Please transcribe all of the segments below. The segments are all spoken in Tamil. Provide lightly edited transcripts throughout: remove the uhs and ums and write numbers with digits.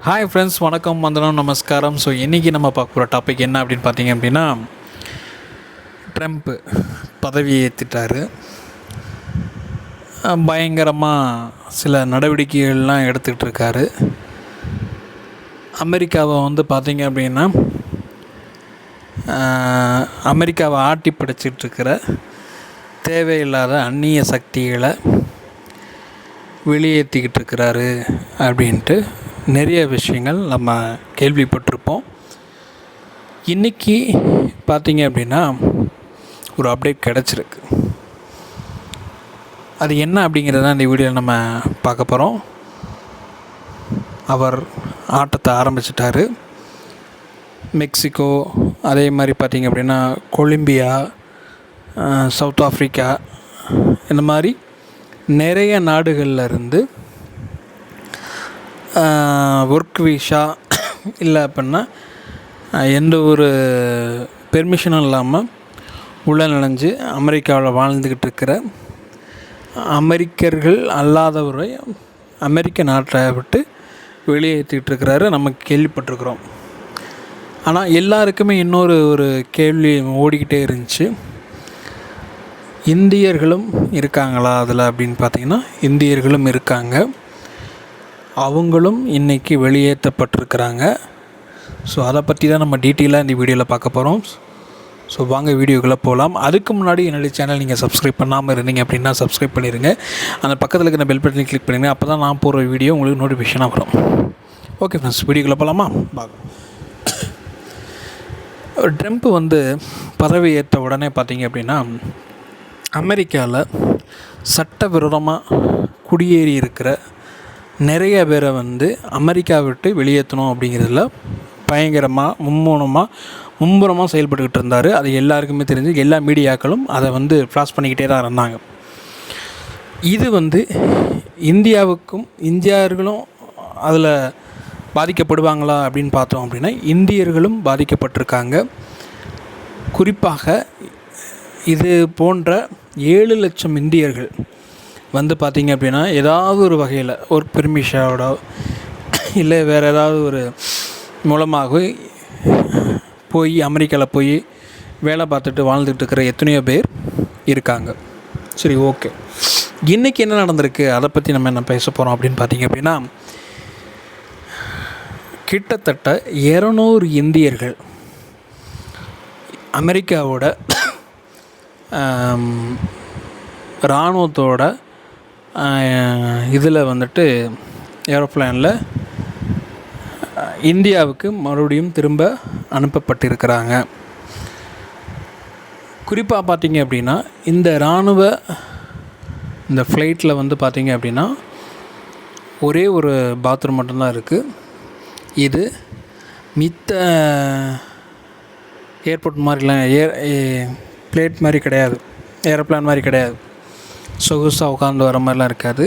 ஹாய் ஃப்ரெண்ட்ஸ், வணக்கம், வந்தனம், நமஸ்காரம். ஸோ இன்றைக்கி நம்ம பார்க்க போகிற டாபிக் என்ன அப்படின்னு பார்த்தீங்க அப்படின்னா, ட்ரம்ப்பு பதவி ஏற்றுட்டார். பயங்கரமாக சில நடவடிக்கைகள்லாம் எடுத்துக்கிட்டு இருக்காரு. அமெரிக்காவை பார்த்தீங்க அப்படின்னா, அமெரிக்காவை ஆட்டி படைச்சிட்ருக்கிற தேவையில்லாத அந்நிய சக்திகளை வெளியேற்றிக்கிட்டு இருக்கிறாரு அப்படின்ட்டு நிறைய விஷயங்கள் நம்ம கேள்விப்பட்டிருப்போம். இன்றைக்கி பார்த்தீங்க அப்படின்னா ஒரு அப்டேட் கிடச்சிருக்கு. அது என்ன அப்படிங்கிறத இந்த வீடியோவில் நம்ம பார்க்க போகிறோம். அவர் ஆட்டத்தை ஆரம்பிச்சிட்டாரு. மெக்சிகோ, அதே மாதிரி பார்த்திங்க அப்படின்னா கொலம்பியா, சவுத் ஆஃப்ரிக்கா, இந்த மாதிரி நிறைய நாடுகளில் இருந்து ஒர்க் வீசா இல்லை அப்படின்னா எந்த ஒரு பெர்மிஷனும் இல்லாமல் உள்ள நுழைஞ்சு அமெரிக்காவில் வாழ்ந்துக்கிட்டு இருக்கிற அமெரிக்கர்கள் அல்லாதவரை அமெரிக்க நாட்டை விட்டு வெளியேற்றிக்கிட்டு இருக்கிறாரு. நம்ம கேள்விப்பட்டிருக்கிறோம். ஆனால் எல்லாருக்குமே ஒரு கேள்வி ஓடிக்கிட்டே இருந்துச்சு, இந்தியர்களும் இருக்காங்களா அதில் அப்படின்னு பார்த்திங்கன்னா இந்தியர்களும் இருக்காங்க. அவங்களும் இன்றைக்கி வெளியேற்றப்பட்டிருக்கிறாங்க. ஸோ அதை பற்றி தான் நம்ம டீட்டெயிலாக இந்த வீடியோவில் பார்க்க போகிறோம். ஸோ வாங்க வீடியோக்குள்ளே போகலாம். அதுக்கு முன்னாடி என்னுடைய சேனல் நீங்கள் சப்ஸ்கிரைப் பண்ணாமல் இருந்தீங்க அப்படின்னா சப்ஸ்கிரைப் பண்ணிடுங்க. அந்த பக்கத்தில் இருக்கிற பெல் பட்டனை கிளிக் பண்ணிடுங்க. அப்போ தான் நான் போடுற வீடியோ உங்களுக்கு நோட்டிஃபிகேஷனாக வரும். ஓகே ஃப்ரெண்ட்ஸ், வீடியோக்குள்ளே போகலாமா? ட்ரம்ப் பதவி ஏற்ற உடனே பார்த்திங்க அப்படின்னா அமெரிக்காவில் சட்டவிரோதமாக குடியேறி இருக்கிற நிறைய பேரை அமெரிக்கா விட்டு வெளியேற்றணும் அப்படிங்கிறதுல பயங்கரமாக மும்முரமாக செயல்பட்டுக்கிட்டு இருந்தார். அது எல்லாருக்குமே தெரிஞ்சு, எல்லா மீடியாக்களும் அதை ஃப்ளாஷ் பண்ணிக்கிட்டே தான் இருந்தாங்க. இது இந்தியாவுக்கும் இந்தியர்களும் அதில் பாதிக்கப்படுவாங்களா அப்படின்னு பார்த்தோம் அப்படின்னா இந்தியர்களும் பாதிக்கப்பட்டிருக்காங்க. குறிப்பாக இது போன்ற 7 லட்சம் இந்தியர்கள் பார்த்திங்க அப்படின்னா ஏதாவது ஒரு வகையில் ஒரு பெர்மிஷனோட இல்லை வேறு ஏதாவது ஒரு மூலமாக போய் அமெரிக்காவில் போய் வேலை பார்த்துட்டு வாழ்ந்துட்டு இருக்கிற எத்தனையோ பேர் இருக்காங்க. சரி, ஓகே. இன்றைக்கி என்ன நடந்திருக்கு அதை பற்றி நம்ம என்ன பேச போகிறோம் அப்படின்னு பார்த்திங்க அப்படின்னா, கிட்டத்தட்ட 200 இந்தியர்கள் அமெரிக்காவோட இராணுவத்தோட இதில் ஏரோப்ளேனில் இந்தியாவுக்கு மறுபடியும் திரும்ப அனுப்பப்பட்டிருக்கிறாங்க. குறிப்பாக பார்த்திங்க அப்படின்னா இந்த இராணுவ இந்த ஃப்ளைட்டில் பார்த்திங்க அப்படின்னா ஒரே ஒரு பாத்ரூம் மட்டும்தான் இருக்குது. இது மித்த ஏர்போர்ட் மாதிரிலாம் பிளேட் மாதிரி கிடையாது, ஏரோப்ளேன் மாதிரி கிடையாது, சொகுசாக உட்காந்து வர மாதிரிலாம் இருக்காது.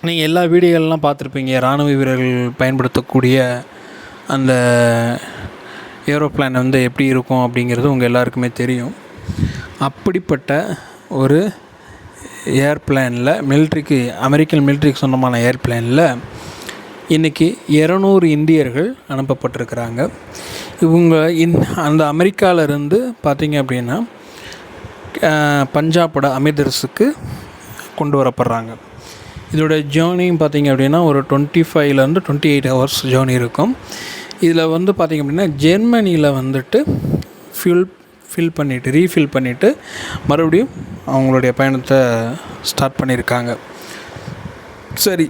நீங்கள் எல்லா வீடியோலாம் பார்த்துருப்பீங்க, இராணுவ வீரர்கள் பயன்படுத்தக்கூடிய அந்த ஏரோப்ளேன் எப்படி இருக்கும் அப்படிங்கிறது உங்கள் எல்லாருக்குமே தெரியும். அப்படிப்பட்ட ஒரு ஏர்பிளேனில் அமெரிக்கன் மிலிட்ரிக்கு சொந்தமான ஏர்பிளேனில் இன்றைக்கி 200 இந்தியர்கள் அனுப்பப்பட்டிருக்கிறாங்க. இவங்க அந்த அமெரிக்காவிலேருந்து பார்த்திங்க அப்படின்னா பஞ்சாபோட அமிர்தசரஸுக்கு கொண்டு வரப்படுறாங்க. இதோட ஜேர்னியும் பார்த்திங்க அப்படின்னா ஒரு 25 to 28 ஹவர்ஸ் ஜேர்னி இருக்கும். இதில் பார்த்திங்க அப்படின்னா ஜெர்மனியில் ரீஃபில் பண்ணிவிட்டு மறுபடியும் அவங்களுடைய பயணத்தை ஸ்டார்ட் பண்ணியிருக்காங்க. சரி,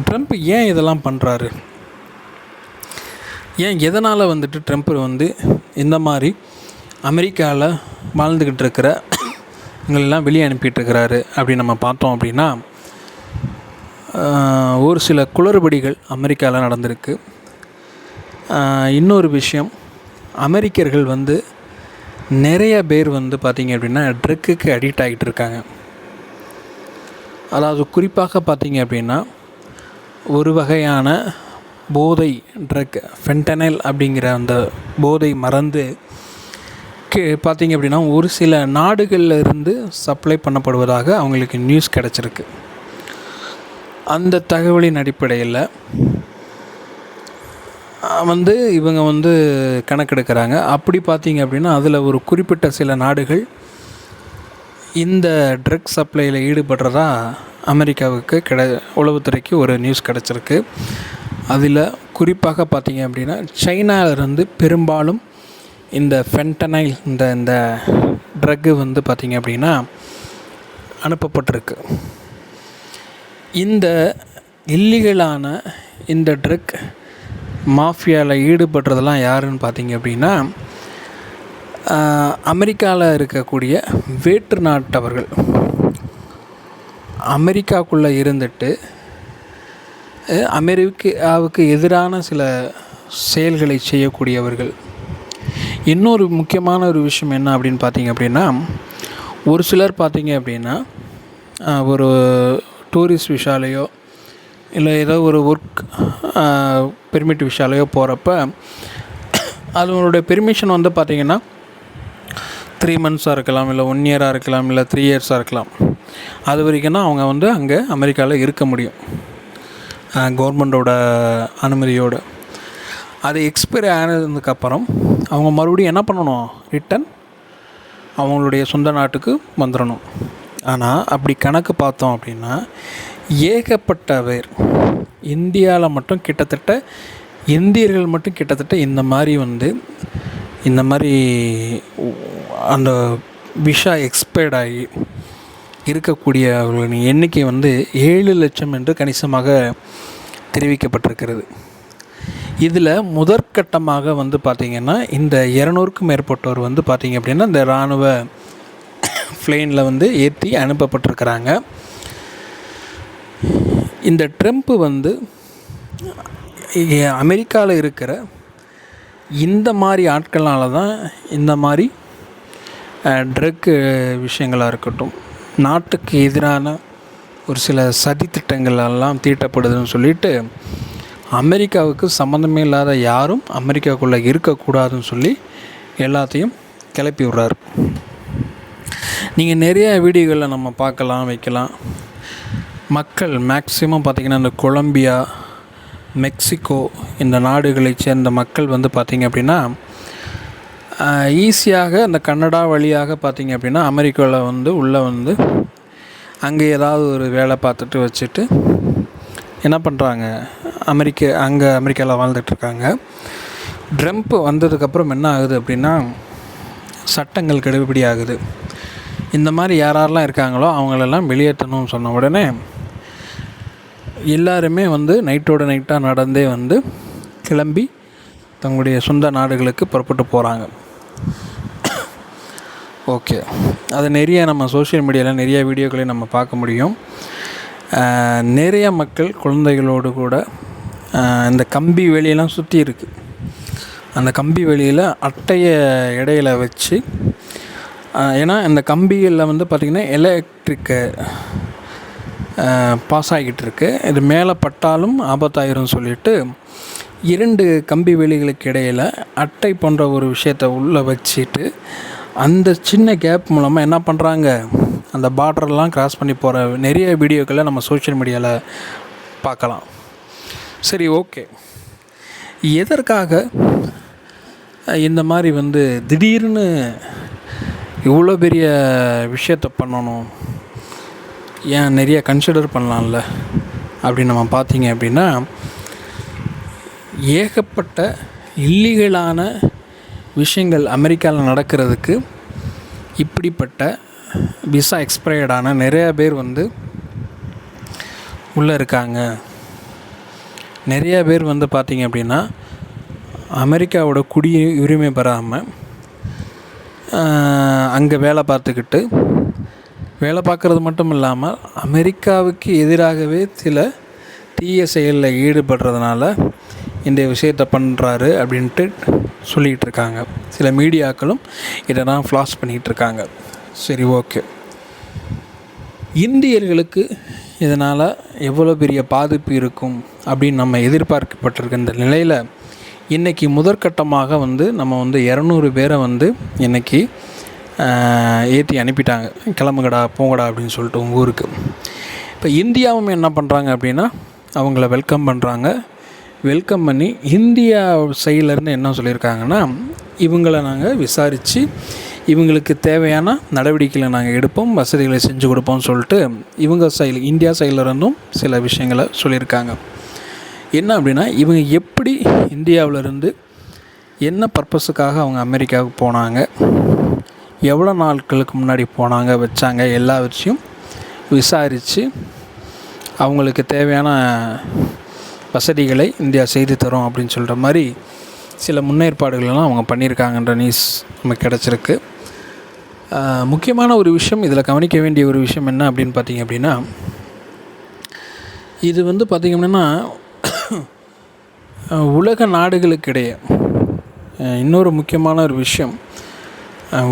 ட்ரம்ப் ஏன் இதெல்லாம் பண்ணுறாரு? எதனால் ட்ரம்ப் இந்த மாதிரி அமெரிக்காவில் வாழ்ந்துக்கிட்டு இருக்கிற இவங்களெல்லாம் வெளியே அனுப்பிட்டுருக்கிறாரு அப்படின்னு நம்ம பார்த்தோம் அப்படின்னா, ஒரு சில குளறுபடிகள் அமெரிக்காவில் நடந்திருக்கு. இன்னொரு விஷயம், அமெரிக்கர்கள் நிறைய பேர் பார்த்திங்க அப்படின்னா ட்ரக்குக்கு அடிக்ட் ஆகிட்டு இருக்காங்க. அதாவது குறிப்பாக பார்த்திங்க அப்படின்னா ஒரு வகையான போதை ட்ரக், ஃபென்டனைல் அப்படிங்கிற அந்த போதை மருந்து பார்த்திங்க அப்படின்னா ஒரு சில நாடுகளில் இருந்து சப்ளை பண்ணப்படுவதாக அவங்களுக்கு நியூஸ் கிடச்சிருக்கு. அந்த தகவலின் அடிப்படையில் வந்து இவங்க வந்து கணக்கெடுக்கிறாங்க. அப்படி பார்த்தீங்க அப்படின்னா அதில் ஒரு குறிப்பிட்ட சில நாடுகள் இந்த ட்ரக் சப்ளையில் ஈடுபடுறதா அமெரிக்காவுக்கு உளவுத்துறைக்கு ஒரு நியூஸ் கிடச்சிருக்கு. அதில் குறிப்பாக பார்த்தீங்க அப்படின்னா சைனாவிலிருந்து பெரும்பாலும் இந்த ஃபென்டனைல் இந்த ட்ரக்கு வந்து பார்த்திங்க அப்படின்னா அனுப்பப்பட்டிருக்கு. இந்த இல்லீகலான இந்த ட்ரக் மாஃபியாவில் ஈடுபடுறதெல்லாம் யாருன்னு பார்த்திங்க அப்படின்னா அமெரிக்காவில் இருக்கக்கூடிய வேற்று நாட்டவர்கள். அமெரிக்காவுக்குள்ளே இருந்துட்டு அமெரிக்காவுக்கு எதிரான சில செயல்களை செய்யக்கூடியவர்கள். இன்னொரு முக்கியமான ஒரு விஷயம் என்ன அப்படின்னு பார்த்திங்க அப்படின்னா ஒரு சிலர் பார்த்திங்க அப்படின்னா ஒரு டூரிஸ்ட் விஷாலையோ இல்லை ஏதோ ஒரு ஒர்க் பெர்மிட் விஷாலையோ போகிறப்ப அதனுடைய பெர்மிஷன் வந்து பார்த்திங்கன்னா 3 months இருக்கலாம், இல்லை 1 year இருக்கலாம், இல்லை 3 years இருக்கலாம். அது வரைக்கும் தான் அவங்க வந்து அங்கே அமெரிக்காவில் இருக்க முடியும் கவர்மெண்ட்டோட அனுமதியோடு. அது எக்ஸ்பைரி ஆனதுக்கப்புறம் அவங்க மறுபடியும் என்ன பண்ணணும், ரிட்டன் அவங்களுடைய சொந்த நாட்டுக்கு வந்துடணும். ஆனால் அப்படி கணக்கு பார்த்தோம் அப்படின்னா ஏகப்பட்ட பேர் இந்தியாவில் மட்டும் கிட்டத்தட்ட இந்தியர்கள் மட்டும் கிட்டத்தட்ட இந்த மாதிரி அந்த விஷா எக்ஸ்பயர்ட் ஆகி இருக்கக்கூடியவர்களின் எண்ணிக்கை வந்து 7 லட்சம் என்று கணிசமாக தெரிவிக்கப்பட்டிருக்கிறது. இதில் முதற்கட்டமாக வந்து பார்த்திங்கன்னா இந்த 200க்கும் மேற்பட்டோர் வந்து பார்த்திங்க அப்படின்னா இந்த இராணுவ ஃப்ளைனில் வந்து ஏற்றி அனுப்பப்பட்டிருக்கிறாங்க. இந்த ட்ரம்ப் வந்து அமெரிக்காவில் இருக்கிற இந்த மாதிரி ஆட்களால் தான் இந்த மாதிரி ட்ரக்கு விஷயங்களாக இருக்கட்டும், நாட்டுக்கு எதிரான ஒரு சில சதி திட்டங்கள் எல்லாம் தீட்டப்படுதுன்னு சொல்லிட்டு அமெரிக்காவுக்கு சம்மந்தமே இல்லாத யாரும் அமெரிக்காவுக்குள்ளே இருக்கக்கூடாதுன்னு சொல்லி எல்லாத்தையும் கிளப்பி விட்றாரு. நீங்கள் நிறைய வீடியோகளில் நம்ம பார்க்கலாம் வைக்கலாம். மக்கள் மேக்ஸிமம் பார்த்திங்கன்னா இந்த கொலம்பியா, மெக்சிகோ இந்த நாடுகளை சேர்ந்த மக்கள் வந்து பார்த்திங்க அப்படின்னா ஈஸியாக அந்த கனடா வழியாக பார்த்திங்க அப்படின்னா அமெரிக்காவில் வந்து உள்ளே வந்து அங்கே ஏதாவது ஒரு வேலை பார்த்துட்டு வச்சுட்டு என்ன பண்ணுறாங்க, அமெரிக்காவில் வாழ்ந்துட்டுருக்காங்க. ட்ரம்ப் வந்ததுக்கப்புறம் என்ன ஆகுது அப்படின்னா சட்டங்கள் கெடுபிடி ஆகுது. இந்த மாதிரி யாரெல்லாம் இருக்காங்களோ அவங்களெல்லாம் வெளியேற்றணும்னு சொன்ன உடனே எல்லாருமே வந்து நைட்டோட நைட்டாக நடந்தே வந்து கிளம்பி தங்களுடைய சொந்த நாடுகளுக்கு புறப்பட்டு போகிறாங்க. ஓகே, அது நிறைய நம்ம சோஷியல் மீடியாவில் நிறைய வீடியோக்களை நம்ம பார்க்க முடியும். நிறைய மக்கள் குழந்தைகளோடு கூட இந்த கம்பி வேலியெல்லாம் சுற்றி இருக்குது. அந்த கம்பி வேலியில் அட்டையை இடையில வச்சு, ஏன்னா இந்த கம்பிகளில் வந்து பார்த்திங்கன்னா எலக்ட்ரிக்கு பாஸ் ஆகிட்டு இருக்கு, இது மேலே பட்டாலும் ஆபத்தாயிரும் சொல்லிட்டு 2 கம்பி வேலிகளுக்கு இடையில் அட்டை போன்ற ஒரு விஷயத்தை உள்ளே வச்சுட்டு அந்த சின்ன கேப் மூலமாக என்ன பண்ணுறாங்க, அந்த பார்டர்லாம் கிராஸ் பண்ணி போகிற நிறைய வீடியோக்களை நம்ம சோஷியல் மீடியாவில் பார்க்கலாம். சரி, ஓகே, எதற்காக இந்த மாதிரி வந்து திடீர்னு இவ்வளோ பெரிய விஷயத்தை பண்ணணும், ஏன் நிறைய கன்சிடர் பண்ணலாம்ல அப்படின்னு நம்ம பார்த்திங்க அப்படின்னா ஏகப்பட்ட இல்லீகலான விஷயங்கள் அமெரிக்காவில் நடக்கிறதுக்கு இப்படிப்பட்ட விசா எக்ஸ்பயர்டான நிறையா பேர் வந்து உள்ளே இருக்காங்க. நிறையா பேர் வந்து பார்த்திங்க அப்படின்னா அமெரிக்காவோட குடியுரிமை பெறாமல் அங்கே வேலை பார்க்குறது மட்டும் இல்லாமல் அமெரிக்காவுக்கு எதிராகவே சில தீய செயலில் ஈடுபடுறதுனால இந்த விஷயத்தை பண்ணுறாரு அப்படின்ட்டு சொல்லிகிட்டு இருக்காங்க. சில மீடியாக்களும் இதை தான் ஃப்ளாஷ் பண்ணிகிட்ருக்காங்க. சரி, ஓகே, இந்தியர்களுக்கு இதனால் எவ்வளோ பெரிய பாதிப்பு இருக்கும் அப்படின்னு நம்ம எதிர்பார்க்கப்பட்டிருக்க இந்த நிலையில் இன்றைக்கி முதற்கட்டமாக வந்து நம்ம வந்து 200 பேரை வந்து இன்றைக்கி ஏற்றி அனுப்பிட்டாங்க. கிளம்புங்கடா போங்கடா அப்படின்னு சொல்லிட்டு உங்கள் ஊருக்கு. இப்போ இந்தியாவும் என்ன பண்ணுறாங்க அப்படின்னா அவங்கள வெல்கம் பண்ணுறாங்க. வெல்கம் பண்ணி இந்தியா சைட்லேருந்து என்ன சொல்லியிருக்காங்கன்னா, இவங்களை நாங்கள் விசாரித்து இவங்களுக்கு தேவையான நடவடிக்கைகளை நாங்கள் எடுப்போம், வசதிகளை செஞ்சு கொடுப்போம்னு சொல்லிட்டு இவங்க சைடில் இந்தியா சைட்லேருந்தும் சில விஷயங்களை சொல்லியிருக்காங்க. என்ன அப்படின்னா, இவங்க எப்படி இந்தியாவிலேருந்து என்ன பர்பஸுக்காக அவங்க அமெரிக்காவுக்கு போனாங்க, எவ்வளோ நாட்களுக்கு முன்னாடி போனாங்க வச்சாங்க, எல்லா விஷயம் விசாரித்து அவங்களுக்கு தேவையான வசதிகளை இந்தியா செய்து தரும் அப்படின்னு சொல்கிற மாதிரி சில முன்னேற்பாடுகளெல்லாம் அவங்க பண்ணியிருக்காங்கன்ற நியூஸ் நமக்கு கிடச்சிருக்கு. முக்கியமான ஒரு விஷயம், இதில் கவனிக்க வேண்டிய ஒரு விஷயம் என்ன அப்படின்னு பார்த்திங்க அப்படின்னா, இது வந்து பார்த்திங்க அப்படின்னா உலக நாடுகளுக்கிடையே இன்னொரு முக்கியமான ஒரு விஷயம்,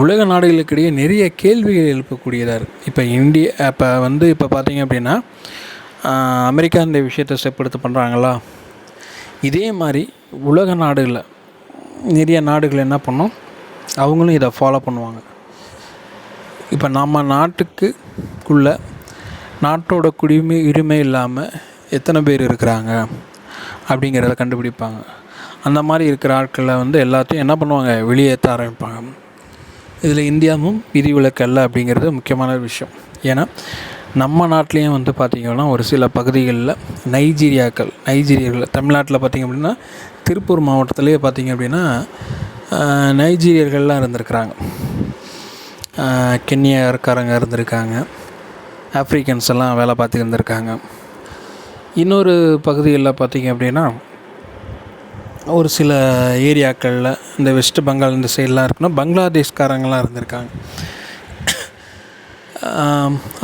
உலக நாடுகளுக்கிடையே நிறைய கேள்விகள் எழுப்பக்கூடியதாக இருக்குது. இப்போ பார்த்திங்க அப்படின்னா அமெரிக்கா இந்த விஷயத்தை ஸ்டெப் எடுத்து பண்ணுறாங்களா, இதே மாதிரி உலக நாடுகளில் நிறைய நாடுகள் என்ன பண்ணோம், அவங்களும் இதை ஃபாலோ பண்ணுவாங்க. இப்போ நம்ம நாட்டுக்குள்ளே நாட்டோட உரிமை இல்லாமல் எத்தனை பேர் இருக்கிறாங்க அப்படிங்கிறத கண்டுபிடிப்பாங்க. அந்த மாதிரி இருக்கிற ஆட்களை வந்து எல்லாத்தையும் என்ன பண்ணுவாங்க, வெளியேற்ற ஆரம்பிப்பாங்க. இதில் இந்தியாவும் விதிவிலக்கு அல்ல அப்படிங்கிறது முக்கியமான விஷயம். ஏன்னா நம்ம நாட்டிலையும் வந்து பார்த்திங்கன்னா ஒரு சில பகுதிகளில் நைஜீரியர்கள் தமிழ்நாட்டில் பார்த்திங்க அப்படின்னா திருப்பூர் மாவட்டத்திலே பார்த்திங்க அப்படின்னா நைஜீரியர்கள்லாம் இருந்திருக்கிறாங்க, கென்யாக்காரங்க இருந்திருக்காங்க, ஆப்ரிக்கன்ஸ் எல்லாம் வேலை பார்த்து இருந்திருக்காங்க. இன்னொரு பகுதிகளில் பார்த்திங்க அப்படின்னா ஒரு சில ஏரியாக்களில் இந்த வெஸ்ட் பெங்கால் இந்த சைடெலாம் இருக்குன்னா பங்களாதேஷ்காரங்களாம் இருந்திருக்காங்க.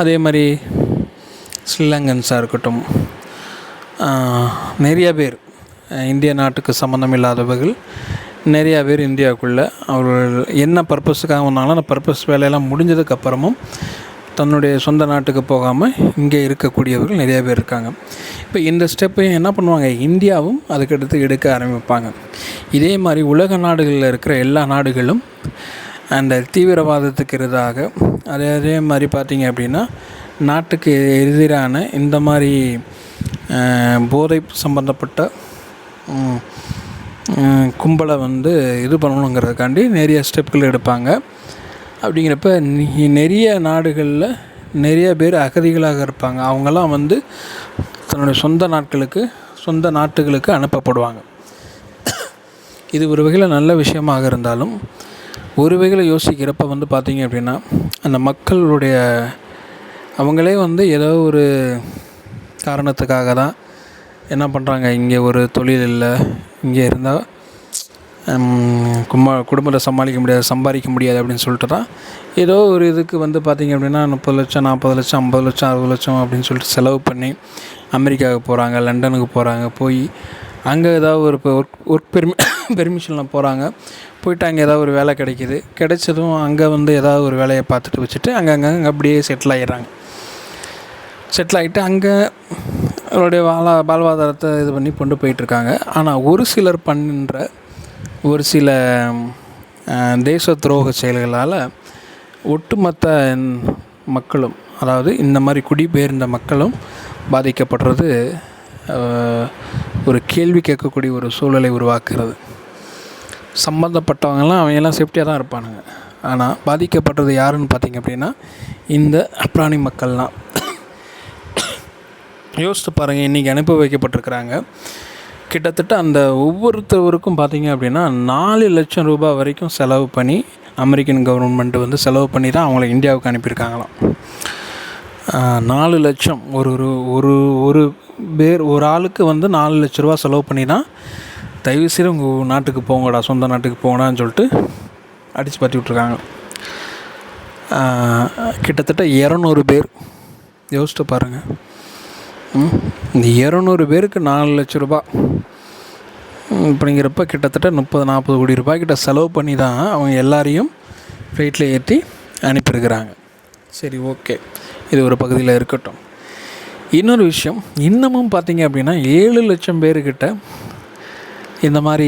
அதே மாதிரி ஸ்ரீலங்கன்ஸாக இருக்கட்டும், நிறையா பேர் இந்திய நாட்டுக்கு சம்மந்தம் இல்லாதவர்கள் நிறையா பேர் இந்தியாவுக்குள்ளே அவர்கள் என்ன பர்பஸுக்காக வந்தாங்களோ அந்த பர்பஸ் வேலையெல்லாம் முடிஞ்சதுக்கப்புறமும் தன்னுடைய சொந்த நாட்டுக்கு போகாமல் இங்கே இருக்கக்கூடியவர்கள் நிறையா பேர் இருக்காங்க. இப்போ இந்த ஸ்டெப்பையும் என்ன பண்ணுவாங்க, இந்தியாவும் அதுக்கடுத்து எடுக்க ஆரம்பிப்பாங்க. இதே மாதிரி உலக நாடுகளில் இருக்கிற எல்லா நாடுகளும் அந்த தீவிரவாதத்துக்கு எதிராக அதே மாதிரி பார்த்திங்க அப்படின்னா நாட்டுக்கு எதிரான இந்த மாதிரி போதை சம்பந்தப்பட்ட கும்பலை வந்து இது பண்ணணுங்கிறதுக்காண்டி நிறைய ஸ்டெப்புகள் எடுப்பாங்க. அப்படிங்கிறப்ப நிறைய நாடுகளில் நிறைய பேர் அகதிகளாக இருப்பாங்க. அவங்கெல்லாம் வந்து தன்னுடைய சொந்த நாட்டுகளுக்கு அனுப்பப்படுவாங்க. இது ஒரு வகையில் நல்ல விஷயமாக இருந்தாலும் ஒரு வகையில் யோசிக்கிறப்ப வந்து பார்த்திங்க அப்படின்னா அந்த மக்களுடைய அவங்களே வந்து ஏதோ ஒரு காரணத்துக்காக தான் என்ன பண்ணுறாங்க, இங்கே ஒரு தொழில் இல்லை, இங்கே இருந்தால் குடும்பத்தை சம்பாதிக்க முடியாது அப்படின்னு சொல்லிட்டு தான் ஏதோ ஒரு இதுக்கு வந்து பார்த்திங்க அப்படின்னா 30 லட்சம் 40 லட்சம் 50 லட்சம் 60 லட்சம் அப்படின்னு சொல்லிட்டு செலவு பண்ணி அமெரிக்காவுக்கு போகிறாங்க, லண்டனுக்கு போகிறாங்க. போய் அங்கே ஏதாவது ஒரு ஒர்க் பெர்மிஷனில் போகிறாங்க. போயிட்டு அங்கே ஏதாவது ஒரு வேலை கிடைச்சதும் அங்கே வந்து ஏதாவது ஒரு வேலையை பார்த்துட்டு வச்சுட்டு அங்கே அப்படியே செட்டில் ஆகிட்டு அங்கே அவருடைய வாழ்வாதாரத்தை இது பண்ணி கொண்டு போயிட்டுருக்காங்க. ஆனால் ஒரு சிலர் பண்ணுற ஒரு சில தேச துரோக செயல்களால் ஒட்டுமொத்த மக்களும், அதாவது இந்த மாதிரி குடிபெயர்ந்த மக்களும் பாதிக்கப்படுறது ஒரு கேள்வி கேட்கக்கூடிய ஒரு சூழலை உருவாக்குறது. சம்மந்தப்பட்டவங்கெல்லாம் அவங்கெல்லாம் சேஃப்டியாக தான் இருப்பானுங்க. ஆனால் பாதிக்கப்படுறது யாருன்னு பார்த்திங்க அப்படின்னா இந்த அப்ராணி மக்கள்லாம். யோசித்து பாருங்கள், இன்றைக்கி அனுப்பி வைக்கப்பட்டிருக்கிறாங்க. கிட்டத்தட்ட அந்த ஒவ்வொருத்தருக்கும் பார்த்திங்க அப்படின்னா 4 லட்சம் ரூபாய் வரைக்கும் செலவு பண்ணி அமெரிக்கன் கவர்மெண்ட் வந்து செலவு பண்ணி தான் அவங்கள இந்தியாவுக்கு அனுப்பியிருக்காங்களாம். 4 லட்சம் ஒரு ஆளுக்கு வந்து 4 லட்ச ரூபா செலவு பண்ணி தான் தயவுசெய்து உங்கள் நாட்டுக்கு போங்கடா, சொந்த நாட்டுக்கு போங்கடான்னு சொல்லிட்டு அடித்து பற்றி விட்ருக்காங்க. கிட்டத்தட்ட 200 பேர். யோசித்து பாருங்கள், இந்த 200 பேருக்கு 4 லட்ச ரூபா அப்படிங்கிறப்ப கிட்டத்தட்ட 30-40 கோடி ரூபாய்க்கிட்ட செலவு பண்ணி தான் அவங்க எல்லாரையும் ஃப்ளைட்டில் ஏற்றி அனுப்பியிருக்கிறாங்க. சரி, ஓகே, இது ஒரு பகுதியில் இருக்கட்டும். இன்னொரு விஷயம், இன்னமும் பார்த்திங்க அப்படின்னா 7 லட்சம் பேர்கிட்ட இந்த மாதிரி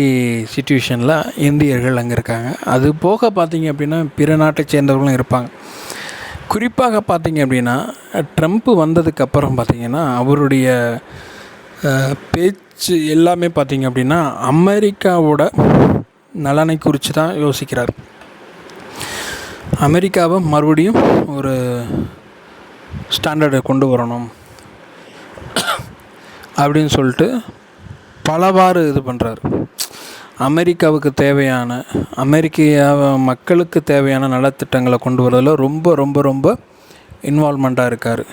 சிச்சுவேஷனில் இந்தியர்கள் அங்கே இருக்காங்க. அது போக பார்த்திங்க அப்படின்னா பிற நாட்டை சேர்ந்தவர்களும் இருப்பாங்க. குறிப்பாக பார்த்திங்க அப்படின்னா ட்ரம்ப்பு வந்ததுக்கப்புறம் பார்த்திங்கன்னா அவருடைய பேச்சு எல்லாமே பார்த்திங்க அப்படின்னா அமெரிக்காவோட நலனை குறித்து தான் யோசிக்கிறார். அமெரிக்காவை மறுபடியும் ஒரு ஸ்டாண்டர்டை கொண்டு வரணும் அப்படின்னு சொல்லிட்டு பலவாறு இது பண்ணுறாரு. அமெரிக்காவுக்கு தேவையான மக்களுக்கு தேவையான நலத்திட்டங்களை கொண்டு வரதில் ரொம்ப ரொம்ப ரொம்ப இன்வால்மெண்ட்டாக இருக்கார்.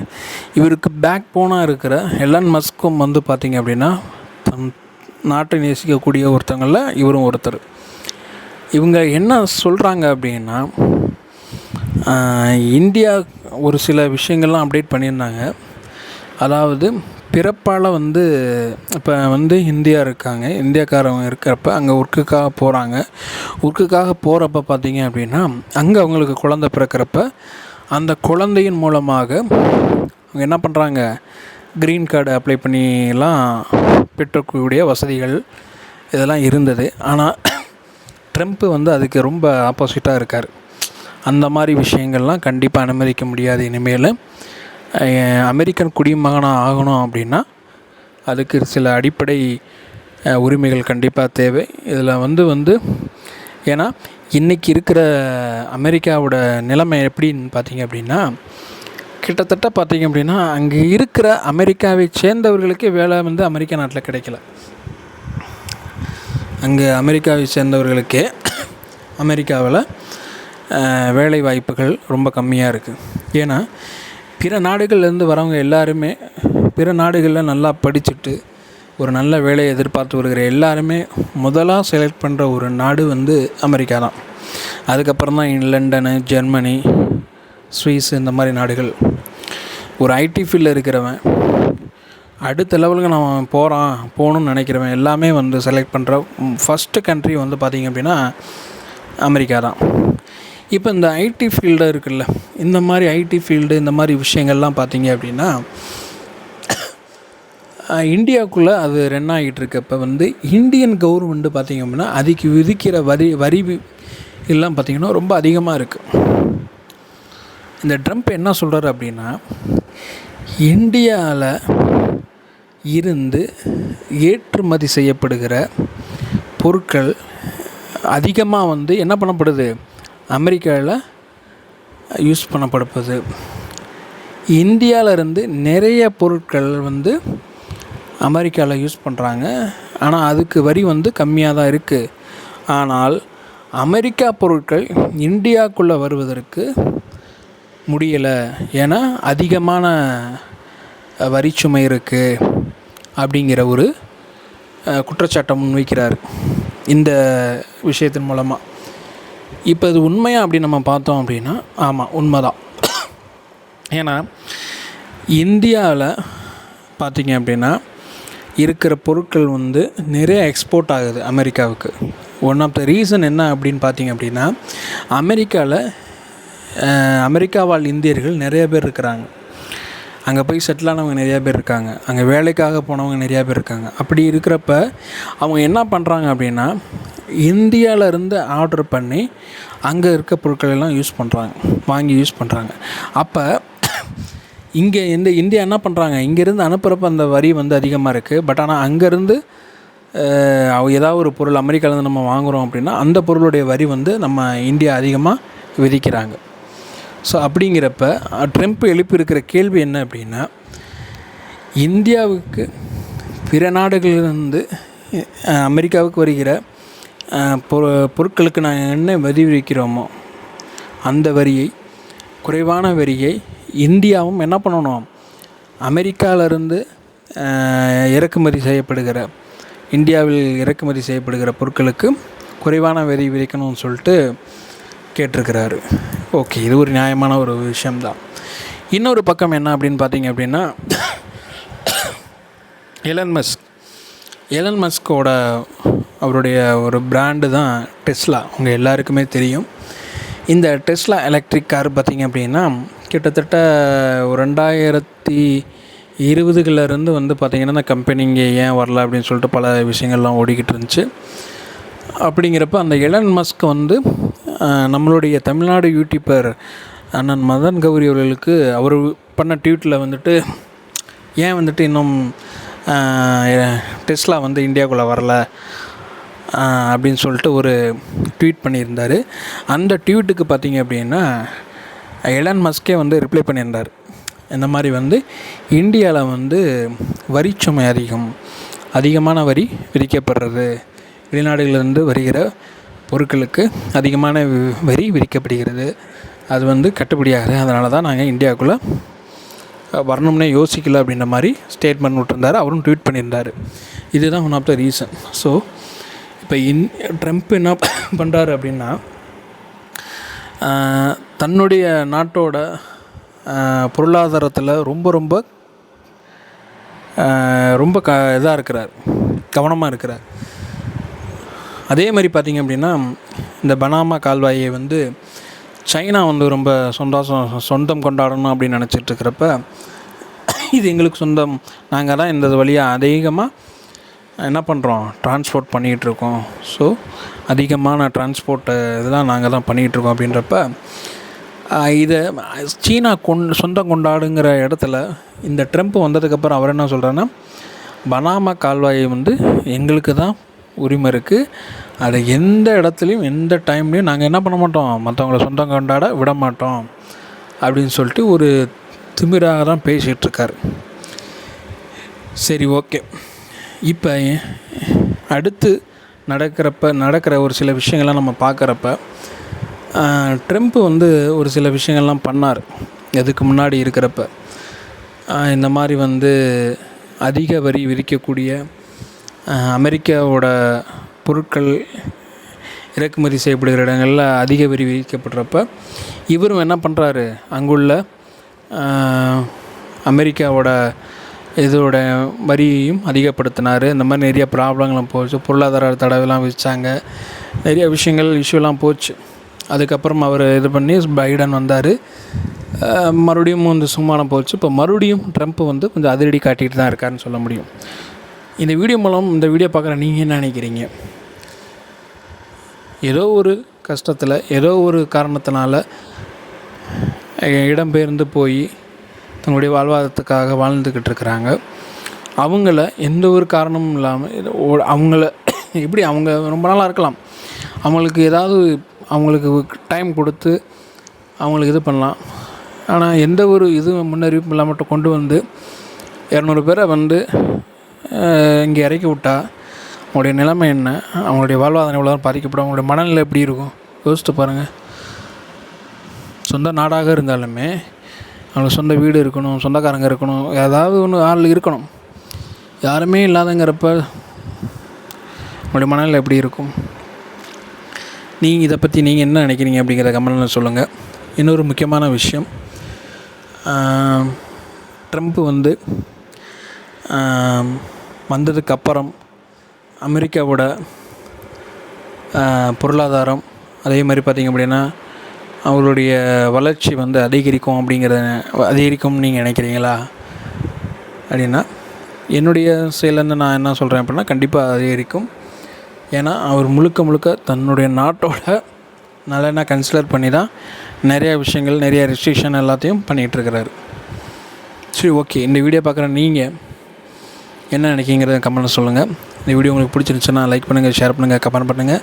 இவருக்கு பேக் போனாக இருக்கிற எலன் மஸ்க்கும் வந்து பார்த்திங்க அப்படின்னா தன் நாட்டை நேசிக்கக்கூடிய ஒருத்தங்களில் இவரும் ஒருத்தர். இவங்க என்ன சொல்கிறாங்க அப்படின்னா, இந்தியா ஒரு சில விஷயங்கள்லாம் அப்டேட் பண்ணியிருந்தாங்க. அதாவது பிறப்பால் வந்து இப்போ வந்து இந்தியா இருக்காங்க, இந்தியாக்காரவங்க இருக்கிறப்ப அங்கே ஒர்க்குக்காக போகிறாங்க. ஒர்க்குக்காக போகிறப்ப பார்த்திங்க அப்படின்னா அங்கே அவங்களுக்கு குழந்தை பிறக்கிறப்ப அந்த குழந்தையின் மூலமாக அவங்க என்ன பண்ணுறாங்க, க்ரீன் கார்டு அப்ளை பண்ணிலாம் பெற்றக்கூடிய வசதிகள் இதெல்லாம் இருந்தது. ஆனால் ட்ரம்ப்பு வந்து அதுக்கு ரொம்ப ஆப்போசிட்டாக இருக்கார். அந்த மாதிரி விஷயங்கள்லாம் கண்டிப்பாக அனுமதிக்க முடியாது. இனிமேல் அமெரிக்கன் குடிமகனாக ஆகணும் அப்படின்னா அதுக்கு சில அடிப்படை உரிமைகள் கண்டிப்பாக தேவை. இதில் வந்து ஏன்னா இன்றைக்கி இருக்கிற அமெரிக்காவோட நிலைமை எப்படின்னு பார்த்திங்க அப்படின்னா, கிட்டத்தட்ட பார்த்திங்க அப்படின்னா அங்கே இருக்கிற அமெரிக்காவை சேர்ந்தவர்களுக்கே வேலை வந்து அமெரிக்கா நாட்டில் கிடைக்கல. அங்கே அமெரிக்காவை சேர்ந்தவர்களுக்கே அமெரிக்காவில் வேலை வாய்ப்புகள் ரொம்ப கம்மியாக இருக்குது. ஏன்னா பிற நாடுகள்லேருந்து வரவங்க எல்லாருமே பிற நாடுகளில் நல்லா படிச்சுட்டு ஒரு நல்ல வேலையை எதிர்பார்த்து வருகிற எல்லாருமே முதலாக செலக்ட் பண்ணுற ஒரு நாடு வந்து அமெரிக்கா தான். அதுக்கப்புறம் தான் லண்டனு, ஜெர்மனி, ஸ்வீஸ் இந்த மாதிரி நாடுகள். ஒரு ஐடி ஃபீல்டில் இருக்கிறவன் அடுத்த லெவலுக்கு நான் போகணுன்னு நினைக்கிறவன் எல்லாமே வந்து செலக்ட் பண்ணுற ஃபஸ்ட்டு கண்ட்ரி வந்து பார்த்திங்க அப்படின்னா அமெரிக்கா தான். இப்போ இந்த ஐடி ஃபீல்டு இருக்குல்ல, இந்த மாதிரி ஐடி ஃபீல்டு இந்த மாதிரி விஷயங்கள்லாம் பார்த்திங்க அப்படின்னா இந்தியாவுக்குள்ளே அது ரன் ஆகிட்டு இருக்கப்போ வந்து இந்தியன் கவர்மெண்ட்டு பார்த்திங்க அப்படின்னா அதுக்கு விதிக்கிற வரி எல்லாம் பார்த்திங்கன்னா ரொம்ப அதிகமாக இருக்குது. இந்த ட்ரம்ப் என்ன சொல்கிறார் அப்படின்னா, இந்தியாவில் இருந்து ஏற்றுமதி செய்யப்படுகிற பொருட்கள் அதிகமாக வந்து என்ன பண்ணப்படுது, அமெரிக்காவில் யூஸ் பண்ணப்படுது. இந்தியாவிலேருந்து நிறைய பொருட்கள் வந்து அமெரிக்காவில் யூஸ் பண்ணுறாங்க. ஆனால் அதுக்கு வரி வந்து கம்மியாக தான் இருக்குது. ஆனால் அமெரிக்கா பொருட்கள் இந்தியாவுக்குள்ளே வருவதற்கு முடியலை, ஏன்னா அதிகமான வரிச்சுமை இருக்குது அப்படிங்கிற ஒரு குற்றச்சாட்டை முன்வைக்கிறார் இந்த விஷயத்தின் மூலமாக. இப்போ இது உண்மையா அப்படின்னு நம்ம பார்த்தோம் அப்படின்னா ஆமாம், உண்மைதான். ஏன்னா இந்தியாவில் பார்த்திங்க அப்படின்னா இருக்கிற பொருட்கள் வந்து நிறைய எக்ஸ்போர்ட் ஆகுது அமெரிக்காவுக்கு. ஒன் ஆஃப் த ரீசன் என்ன அப்படின்னு பார்த்திங்க அப்படின்னா, அமெரிக்கா வாழ் இந்தியர்கள் நிறைய பேர் இருக்கிறாங்க. அங்கே போய் செட்டில் ஆனவங்க நிறையா பேர் இருக்காங்க, அங்கே வேலைக்காக போனவங்க நிறையா பேர் இருக்காங்க. அப்படி இருக்கிறப்ப அவங்க என்ன பண்ணுறாங்க அப்படின்னா, இந்தியாவிலேருந்து ஆர்டர் பண்ணி அங்கே இருக்க பொருட்கள் எல்லாம் வாங்கி யூஸ் பண்ணுறாங்க. அப்போ இங்கே இந்தியா என்ன பண்ணுறாங்க, இங்கேருந்து அனுப்புகிறப்ப அந்த வரி வந்து அதிகமாக இருக்குது. பட் ஆனால் அங்கேருந்து ஏதாவது ஒரு பொருள் அமெரிக்காவிலேருந்து நம்ம வாங்குகிறோம் அப்படின்னா அந்த பொருளுடைய வரி வந்து நம்ம இந்தியா அதிகமாக விதிக்கிறாங்க. ஸோ அப்படிங்கிறப்ப ட்ரம்ப் எழுப்பியிருக்கிற கேள்வி என்ன அப்படின்னா, இந்தியாவுக்கு பிற நாடுகளிலிருந்து அமெரிக்காவுக்கு வருகிற பொருட்களுக்கு நாங்கள் என்ன வரி விதிக்கிறோமோ அந்த வரியை, குறைவான வரியை இந்தியாவும் என்ன பண்ணணும், அமெரிக்காவிலிருந்து இந்தியாவில் இறக்குமதி செய்யப்படுகிற பொருட்களுக்கு குறைவான வரி விதிக்கணும்னு சொல்லிட்டு கேட்டிருக்கிறாரு. ஓகே, இது ஒரு நியாயமான ஒரு விஷயம்தான். இன்னொரு பக்கம் என்ன அப்படின்னு பார்த்தீங்க அப்படின்னா, எலன் மஸ்கோட அவருடைய ஒரு பிராண்டு தான் டெஸ்லா. அவங்க எல்லாருக்குமே தெரியும். இந்த டெஸ்லா எலக்ட்ரிக் கார் பார்த்திங்க அப்படின்னா கிட்டத்தட்ட 2020களிலேருந்து வந்து பார்த்திங்கன்னா இந்த கம்பெனிங்க ஏன் வரல அப்படின்னு சொல்லிட்டு பல விஷயங்கள்லாம் ஓடிக்கிட்டு இருந்துச்சு. அப்படிங்கிறப்ப அந்த எலன் மஸ்க் வந்து நம்மளுடைய தமிழ்நாடு யூடியூபர் அண்ணன் மதன் கௌரி அவர்களுக்கு அவர் பண்ண ட்வீட்டில் வந்துட்டு ஏன் வந்துட்டு இன்னும் டெஸ்லா வந்து இந்தியாவுக்குள்ளே வரல அப்படின்னு சொல்லிட்டு ஒரு ட்வீட் பண்ணியிருந்தார். அந்த ட்வீட்டுக்கு பார்த்திங்க அப்படின்னா எலான் மஸ்கே வந்து ரிப்ளை பண்ணியிருந்தார். இந்த மாதிரி வந்து இந்தியாவில் வந்து வரிச்சுமை அதிகமான வரி விதிக்கப்படுறது, வெளிநாடுகளிலிருந்து வருகிற பொருட்களுக்கு அதிகமான வரி விதிக்கப்படுகிறது, அது வந்து கட்டுப்படியாகுது, அதனால தான் நாங்கள் இந்தியாவுக்குள்ளே வரணும்னே யோசிக்கல அப்படின்ற மாதிரி ஸ்டேட்மெண்ட் விட்டுருந்தார். அவரும் ட்வீட் பண்ணியிருந்தார். இதுதான் one of the reason. So இப்போ ட்ரம்ப் என்ன பண்ணுறாரு அப்படின்னா, தன்னுடைய நாட்டோட பொருளாதாரத்தில் ரொம்ப இதாக இருக்கிறார், கவனமாக இருக்கிறார். அதே மாதிரி பார்த்திங்க அப்படின்னா இந்த பனாமா கால்வாயை வந்து சைனா வந்து ரொம்ப சொந்தம் கொண்டாடணும் அப்படின்னு நினச்சிட்ருக்கிறப்ப, இது எங்களுக்கு சொந்தம், நாங்கள் தான் இந்த வழியாக அதிகமாக என்ன பண்ணுறோம், டிரான்ஸ்போர்ட் பண்ணிகிட்ருக்கோம், ஸோ அதிகமான டிரான்ஸ்போர்ட்டை இதெல்லாம் நாங்கள் தான் பண்ணிகிட்ருக்கோம் அப்படின்றப்ப, இதை சீனா சொந்தம் கொண்டாடுங்கிற இடத்துல இந்த ட்ரம்ப் வந்ததுக்கப்புறம் அவர் என்ன சொல்கிறாருன்னா, பனாமா கால்வாயை வந்து எங்களுக்கு தான் உரிமை இருக்குது, அதை எந்த இடத்துலையும் எந்த டைம்லையும் நாங்கள் என்ன பண்ண மாட்டோம், மற்றவங்கள சொந்தம் கொண்டாட விட மாட்டோம் அப்படின்னு சொல்லிட்டு ஒரு திமிராக தான் பேசிகிட்ருக்கார். சரி, ஓகே. இப்போ அடுத்து நடக்கிற ஒரு சில விஷயங்கள்லாம் நம்ம பார்க்குறப்ப, ட்ரம்ப் வந்து ஒரு சில விஷயங்கள்லாம் பண்ணார் எதுக்கு முன்னாடி இருக்கிறப்ப. இந்த மாதிரி வந்து அதிக வரி விதிக்கக்கூடிய அமெரிக்காவோட பொருட்கள் இறக்குமதி செய்யப்படுகிற இடங்களில் அதிக வரி விதிக்கப்படுறப்ப இவரும் என்ன பண்ணுறாரு, அங்குள்ள அமெரிக்காவோட இதோட வரியையும் அதிகப்படுத்தினார். இந்த மாதிரி நிறைய ப்ராப்ளங்களும் போச்சு, பொருளாதார தடவைலாம் விதித்தாங்க, நிறைய இஷ்யூலாம் போச்சு. அதுக்கப்புறம் அவர் இது பண்ணி பைடன் வந்தார், மறுபடியும் வந்து சும்மானம் போச்சு. இப்போ மறுபடியும் ட்ரம்ப் வந்து கொஞ்சம் அதிரடி காட்டிகிட்டு தான் இருக்காருன்னு சொல்ல முடியும். இந்த வீடியோ மூலம் இந்த வீடியோ பார்க்குற நீங்கள் என்ன நினைக்கிறீங்க? ஏதோ ஒரு கஷ்டத்தில் ஏதோ ஒரு காரணத்தினால இடம்பெயர்ந்து போய் தங்களுடைய வாழ்வாதாரத்துக்காக வாழ்ந்துக்கிட்டு இருக்கிறாங்க. அவங்கள எந்த ஒரு காரணமும் இல்லாமல் அவங்கள எப்படி அவங்க ரொம்ப நாளாக இருக்கலாம், அவங்களுக்கு ஏதாவது அவங்களுக்கு டைம் கொடுத்து அவங்களுக்கு இது பண்ணலாம். ஆனால் எந்த ஒரு இது முன்னறிவிப்பு இல்லாமல் கொண்டு வந்து 200 பேரை வந்து இங்கே இறக்கி விட்டால் அவங்களுடைய நிலைமை என்ன, அவங்களுடைய வாழ்வாதாரம் எவ்வளோ பாதிக்கப்படும், அவங்களுடைய மனநிலை எப்படி இருக்கும் யோசித்து பாருங்கள். சொந்த நாடாக இருந்தாலுமே அவங்களுக்கு சொந்த வீடு இருக்கணும், சொந்தக்காரங்க இருக்கணும், ஏதாவது ஒன்று ஆள் இருக்கணும். யாருமே இல்லாதங்கிறப்ப அவங்களுடைய மனநிலை எப்படி இருக்கும்? இதை பற்றி நீங்கள் என்ன நினைக்கிறீங்க அப்படிங்கிற கமெண்ட்டில் சொல்லுங்கள். இன்னொரு முக்கியமான விஷயம், ட்ரம்ப் வந்து வந்ததுக்கப்புறம் அமெரிக்காவோட பொருளாதாரம் அதே மாதிரி பார்த்திங்க அப்படின்னா அவங்களுடைய வளர்ச்சி வந்து அதிகரிக்கும்னு நீங்கள் நினைக்கிறீங்களா அப்படின்னா, என்னுடைய செயலேருந்து நான் என்ன சொல்கிறேன் அப்படின்னா, கண்டிப்பாக அதிகரிக்கும். ஏன்னா அவர் முழுக்க தன்னுடைய நாட்டோட நலனை கன்சிடர் பண்ணி தான் நிறையா விஷயங்கள், நிறைய ரெஸ்ட்ரிக்ஷன் எல்லாத்தையும் பண்ணிகிட்ருக்கிறாரு. சரி, ஓகே. இந்த வீடியோ பார்க்குற நீங்கள் என்ன நினைக்கிங்கிறத கமெண்ட்டில் சொல்லுங்கள். இந்த வீடியோ உங்களுக்கு பிடிச்சிருந்துச்சுன்னா லைக் பண்ணுங்கள், ஷேர் பண்ணுங்கள், கமெண்ட் பண்ணுங்கள்.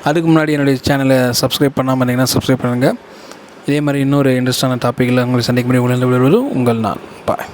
அதுக்கு முன்னாடி என்னுடைய சேனலை சப்ஸ்கிரைப் பண்ணாமல் இருந்தீங்கன்னா சப்ஸ்கிரைப் பண்ணுங்கள். இதே மாதிரி இன்னொரு இன்ட்ரெஸ்டான டாப்பிக்கில் உங்களை சந்திக்க முடியும். உங்கள் நான் பாய்.